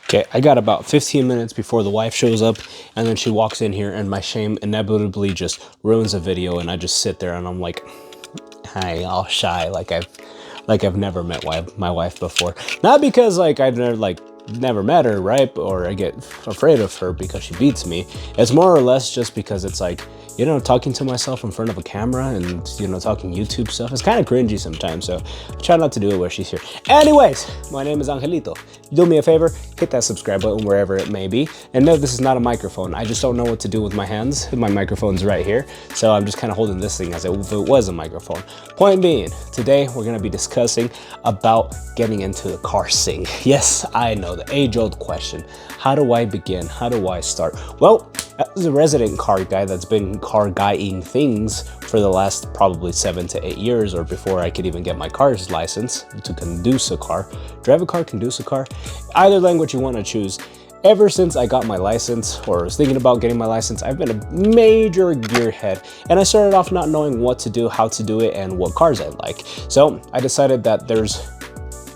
Okay, I got about 15 minutes before the wife shows up, and then she walks in here, and my shame inevitably just ruins the video, and I just sit there and I'm like, hi, all shy, like I've never met my wife before. Not because like I've never met her, right? Or I get afraid of her because she beats me. It's more or less just because it's like, you know, talking to myself in front of a camera and, you know, talking YouTube stuff. It's kind of cringy sometimes, so I try not to do it where she's here. Anyways, my name is Angelito. Do me a favor, hit that subscribe button wherever it may be. And no, this is not a microphone. I just don't know what to do with my hands. My microphone's right here, so I'm just kind of holding this thing as if it was a microphone. Point being, today we're gonna be discussing about getting into the car scene. Yes, I know, the age-old question. How do I begin? How do I start? Well, as a resident car guy that's been car guying things for the last probably 7 to 8 years, or before I could even get my car's license to conduce a car, drive a car, conduce a car, either language you want to choose. Ever since I got my license, or was thinking about getting my license, I've been a major gearhead, and I started off not knowing what to do, how to do it, and what cars I like. So I decided that there's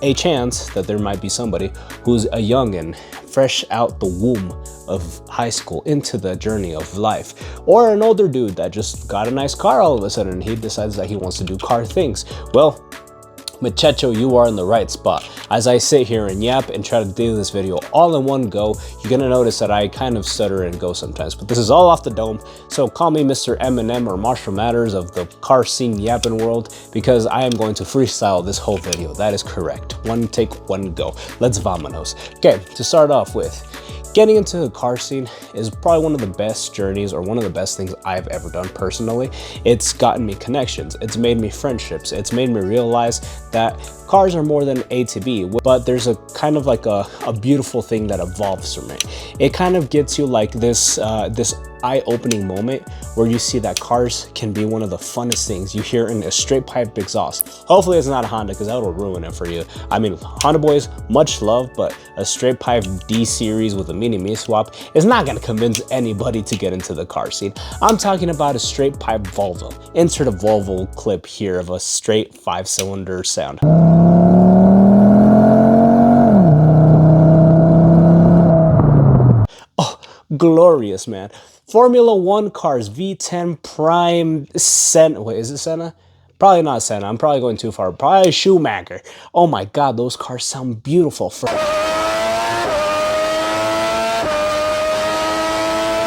a chance that there might be somebody who's a youngin', fresh out the womb of high school into the journey of life, or an older dude that just got a nice car all of a sudden and he decides that he wants to do car things. Well, muchacho, you are in the right spot. As I sit here and yap and try to do this video all in one go, you're gonna notice that I kind of stutter and go sometimes, but this is all off the dome. So call me Mr. Eminem or Marshall Matters of the car scene yapping world, because I am going to freestyle this whole video. That is correct. One take, one go. Let's vamonos. Okay, to start off with, getting into the car scene is probably one of the best journeys, or one of the best things I've ever done personally. It's gotten me connections, it's made me friendships, it's made me realize that cars are more than A to B, but there's a kind of like a beautiful thing that evolves from it. It kind of gets you like this eye-opening moment where you see that cars can be one of the funnest things. You hear in a straight pipe exhaust. Hopefully it's not a Honda, because that will ruin it for you. I mean, Honda boys, much love, but a straight pipe D series with a mini-me swap is not gonna convince anybody to get into the car scene. I'm talking about a straight pipe Volvo. Insert a Volvo clip here of a straight 5-cylinder sound. Glorious, man. Formula One cars, V10 Prime, Senna. Wait, is it Senna? Probably not Senna. I'm probably going too far. Probably Schumacher. Oh my God, those cars sound beautiful.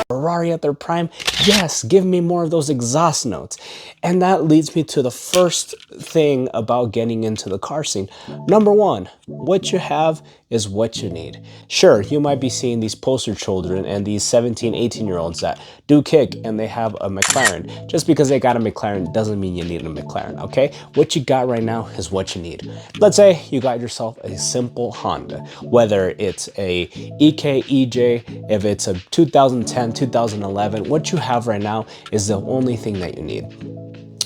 Ferrari at their prime, yes, give me more of those exhaust notes. And that leads me to the first thing about getting into the car scene. Number one, what you have is what you need. Sure, you might be seeing these poster children and these 17, 18-year-olds that do kick and they have a McLaren. Just because they got a McLaren doesn't mean you need a McLaren, okay? What you got right now is what you need. Let's say you got yourself a simple Honda, whether it's a EK, EJ, if it's a 2010, 2011, what you have right now is the only thing that you need.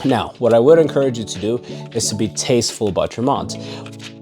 Now, what I would encourage you to do is to be tasteful about your mods.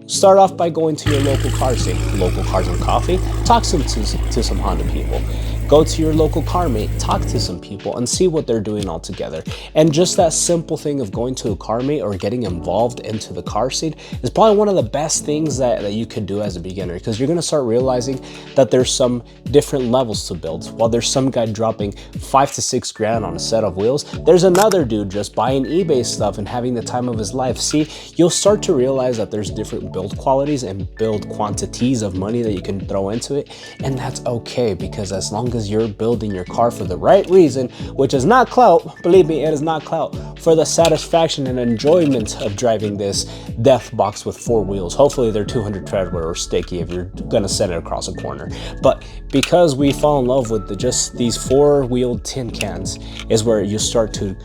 Start off by going to your local car scene, local cars and coffee, talk to some Honda people. Go to your local car mate, talk to some people, and see what they're doing all together. And just that simple thing of going to a car mate or getting involved into the car scene is probably one of the best things that you could do as a beginner, because you're gonna start realizing that there's some different levels to build. While there's some guy dropping 5 to 6 grand on a set of wheels, there's another dude just buying eBay stuff and having the time of his life. See, you'll start to realize that there's different build qualities and build quantities of money that you can throw into it, and that's okay, because as long as you're building your car for the right reason, which is not clout, believe me, it is not clout, for the satisfaction and enjoyment of driving this death box with 4 wheels. Hopefully they're 200 treadwear or sticky if you're gonna send it across a corner. But because we fall in love with just these 4-wheeled tin cans is where you start to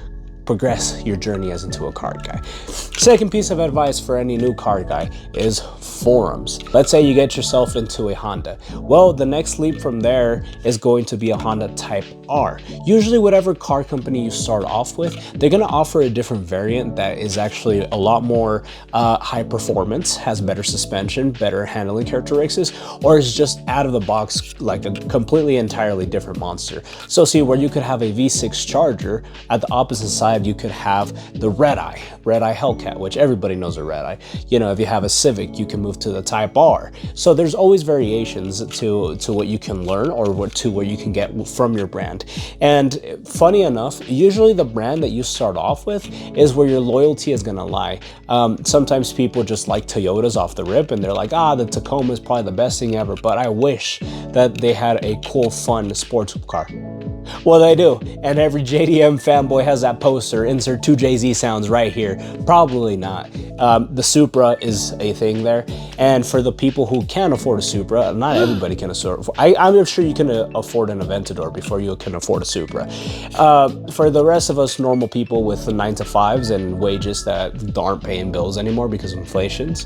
progress your journey as into a car guy. Second piece of advice for any new car guy is forums. Let's say you get yourself into a Honda. Well, the next leap from there is going to be a Honda Type R. Usually whatever car company you start off with, they're gonna offer a different variant that is actually a lot more high performance, has better suspension, better handling characteristics, or is just out of the box like a completely entirely different monster. So see, where you could have a V6 Charger at the opposite side side, you could have the red eye Hellcat, which everybody knows a red eye. You know, if you have a Civic, you can move to the Type R. So there's always variations to what you can learn, or what you can get from your brand. And funny enough, usually the brand that you start off with is where your loyalty is gonna lie. Sometimes people just like Toyotas off the rip, and they're like, the Tacoma is probably the best thing ever, but I wish that they had a cool, fun sports car. Well, they do, and every JDM fanboy has that poster. Insert 2 Jay-Z sounds right here. Probably not. The Supra is a thing there, and for the people who can afford a Supra, not everybody can afford. I'm sure you can afford an Aventador before you can afford a Supra. For the rest of us normal people with 9-to-5s and wages that aren't paying bills anymore because of inflations,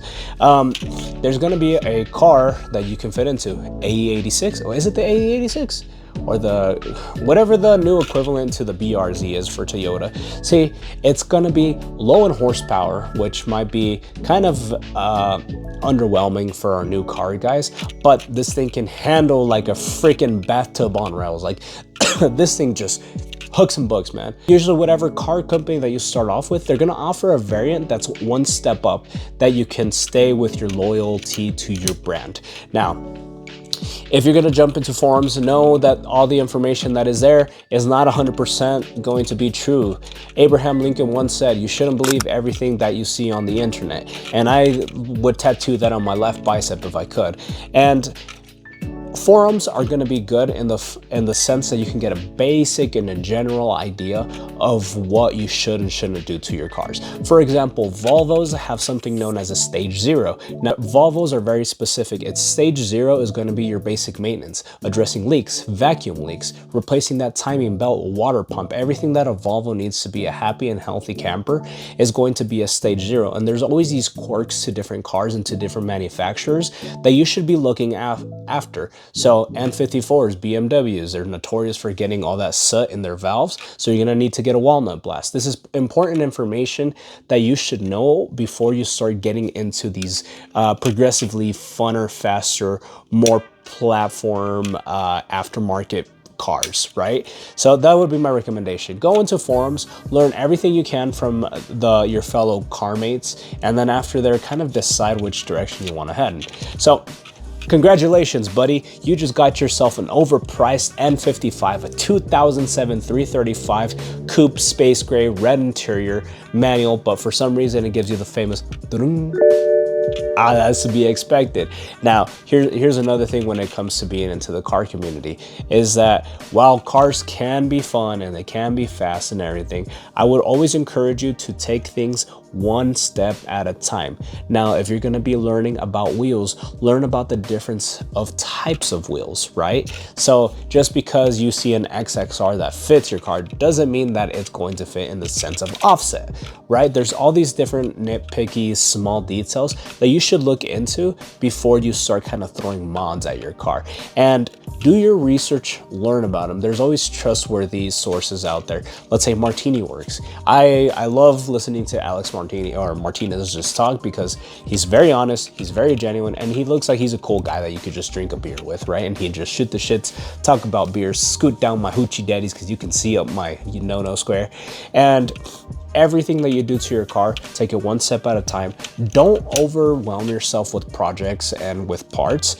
there's going to be a car that you can fit into. AE86. Oh, is it the AE86? Or the whatever the new equivalent to the BRZ is for Toyota. See, it's gonna be low in horsepower, which might be kind of underwhelming for our new car guys, but this thing can handle like a freaking bathtub on rails. Like this thing just hooks and books, man. Usually whatever car company that you start off with, they're gonna offer a variant that's one step up that you can stay with your loyalty to your brand. Now, if you're going to jump into forums, know that all the information that is there is not 100% going to be true. Abraham Lincoln once said, you shouldn't believe everything that you see on the internet. And I would tattoo that on my left bicep if I could. And forums are going to be good in the sense that you can get a basic and a general idea of what you should and shouldn't do to your cars. For example, Volvos have something known as a stage 0. Now, Volvos are very specific. It's stage 0 is going to be your basic maintenance, addressing leaks, vacuum leaks, replacing that timing belt, water pump. Everything that a Volvo needs to be a happy and healthy camper is going to be a stage 0. And there's always these quirks to different cars and to different manufacturers that you should be looking after. So N54s, BMWs, they're notorious for getting all that soot in their valves. So you're gonna need to get a walnut blast. This is important information that you should know before you start getting into these progressively funner, faster, more platform aftermarket cars, right? So that would be my recommendation. Go into forums, learn everything you can from your fellow car mates, and then after there, kind of decide which direction you want to head. So congratulations, buddy. You just got yourself an overpriced N55, a 2007 335 coupe space gray red interior manual, but for some reason it gives you the famous that's to be expected. Now, here's another thing when it comes to being into the car community, is that while cars can be fun and they can be fast and everything, I would always encourage you to take things one step at a time. Now, if you're going to be learning about wheels, learn about the difference of types of wheels, right? So just because you see an XXR that fits your car doesn't mean that it's going to fit in the sense of offset, right? There's all these different nitpicky small details that you should look into before you start kind of throwing mods at your car. And do your research, learn about them. There's always trustworthy sources out there. Let's say Martini Works. I love listening to Alex Martinez just talk, because he's very honest, he's very genuine, and he looks like he's a cool guy that you could just drink a beer with, right? And he'd just shoot the shits, talk about beers, scoot down my hoochie daddies, because you can see up my no square. And everything that you do to your car, take it one step at a time. Don't overwhelm yourself with projects and with parts,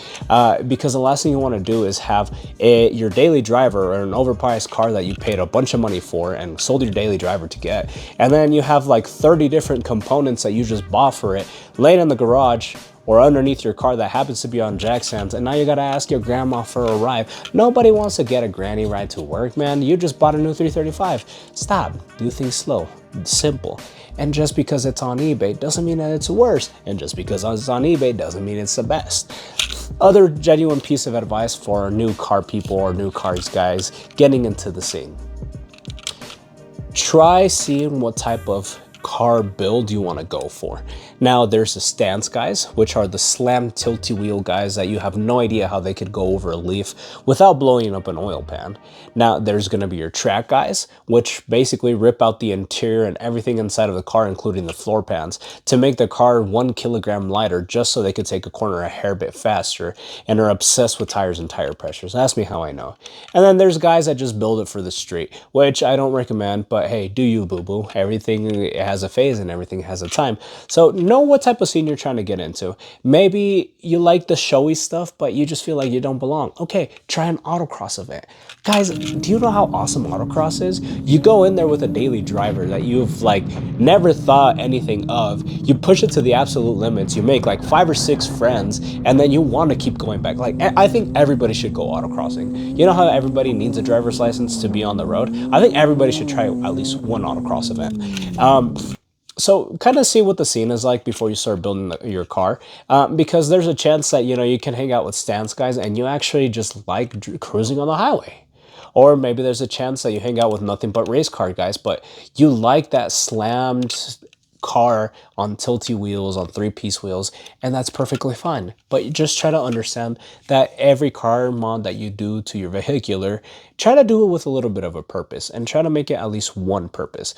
because the last thing you want to do is have your daily driver or an overpriced car that you paid a bunch of money for and sold your daily driver to get, and then you have like 30 different components that you just bought for it laying in the garage or underneath your car that happens to be on jack stands, and now you gotta ask your grandma for a ride. Nobody wants to get a granny ride to work, man. You just bought a new 335. Stop. Do things slow, simple. And just because it's on eBay doesn't mean that it's worse. And just because it's on eBay doesn't mean it's the best. Other genuine piece of advice for new car people or new cars guys getting into the scene. Try seeing what type of car build you want to go for. Now there's the stance guys, which are the slam tilty wheel guys that you have no idea how they could go over a leaf without blowing up an oil pan. Now there's going to be your track guys, which basically rip out the interior and everything inside of the car, including the floor pans, to make the car 1 kilogram lighter just so they could take a corner a hair bit faster, and are obsessed with tires and tire pressures. Ask me how I know. And then there's guys that just build it for the street, which I don't recommend, but hey, do you, boo-boo. Everything has a phase and everything has a time. So know what type of scene you're trying to get into. Maybe you like the showy stuff, but you just feel like you don't belong. Okay, try an autocross event. Guys, do you know how awesome autocross is? You go in there with a daily driver that you've like never thought anything of. You push it to the absolute limits. You make like 5 or 6 friends, and then you want to keep going back. Like, I think everybody should go autocrossing. You know how everybody needs a driver's license to be on the road? I think everybody should try at least one autocross event. So kind of see what the scene is like before you start building your car, because there's a chance that, you know, you can hang out with stance guys and you actually just like cruising on the highway. Or maybe there's a chance that you hang out with nothing but race car guys, but you like that slammed car on tilty wheels, on 3-piece wheels, and that's perfectly fine. But you just try to understand that every car mod that you do to your vehicular, try to do it with a little bit of a purpose and try to make it at least one purpose.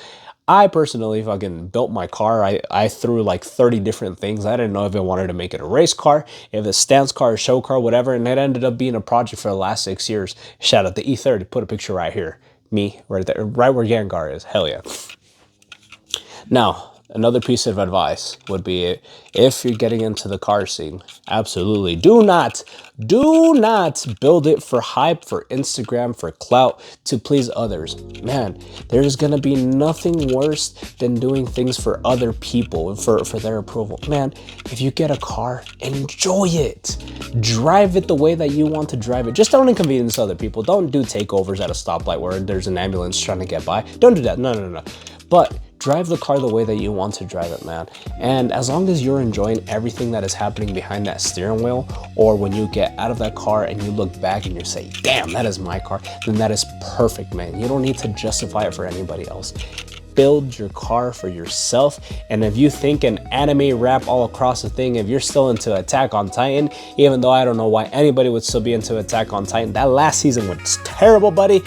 I personally fucking built my car. I threw like 30 different things. I didn't know if I wanted to make it a race car, if it's a stance car, a show car, whatever. And it ended up being a project for the last 6 years. Shout out to E30. Put a picture right here. Me, right there, right where Gengar is. Hell yeah. Now, another piece of advice would be, if you're getting into the car scene, absolutely do not build it for hype, for Instagram, for clout, to please others. Man, there's gonna be nothing worse than doing things for other people, for their approval. Man, if you get a car, enjoy it. Drive it the way that you want to drive it. Just don't inconvenience other people. Don't do takeovers at a stoplight where there's an ambulance trying to get by. Don't do that. No. But drive the car the way that you want to drive it, man. And as long as you're enjoying everything that is happening behind that steering wheel, or when you get out of that car and you look back and you say, damn, that is my car, then that is perfect, man. You don't need to justify it for anybody else. Build your car for yourself. And if you think an anime rap all across the thing, if you're still into Attack on Titan, even though I don't know why anybody would still be into Attack on Titan, that last season was terrible, buddy.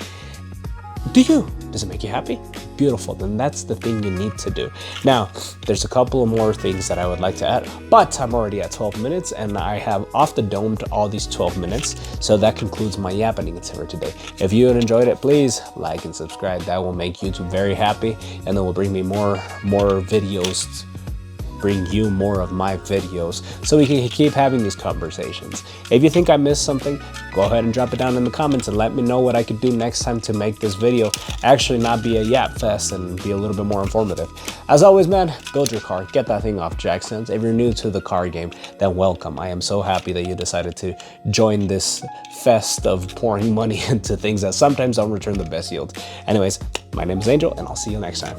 Does it make you happy? Beautiful, then that's the thing you need to do. Now, there's a couple of more things that I would like to add, but I'm already at 12 minutes and I have off the domed all these 12 minutes. So that concludes my yapping for today. If you enjoyed it, please like and subscribe. That will make YouTube very happy, and it will bring me more videos, bring you more of my videos, so we can keep having these conversations. If you think I missed something, go ahead and drop it down in the comments and let me know what I could do next time to make this video actually not be a yap fest and be a little bit more informative. As always, man, build your car, get that thing off jack stands. If you're new to the car game, then welcome. I am so happy that you decided to join this fest of pouring money into things that sometimes don't return the best yield. Anyways, my name is Angel, and I'll see you next time.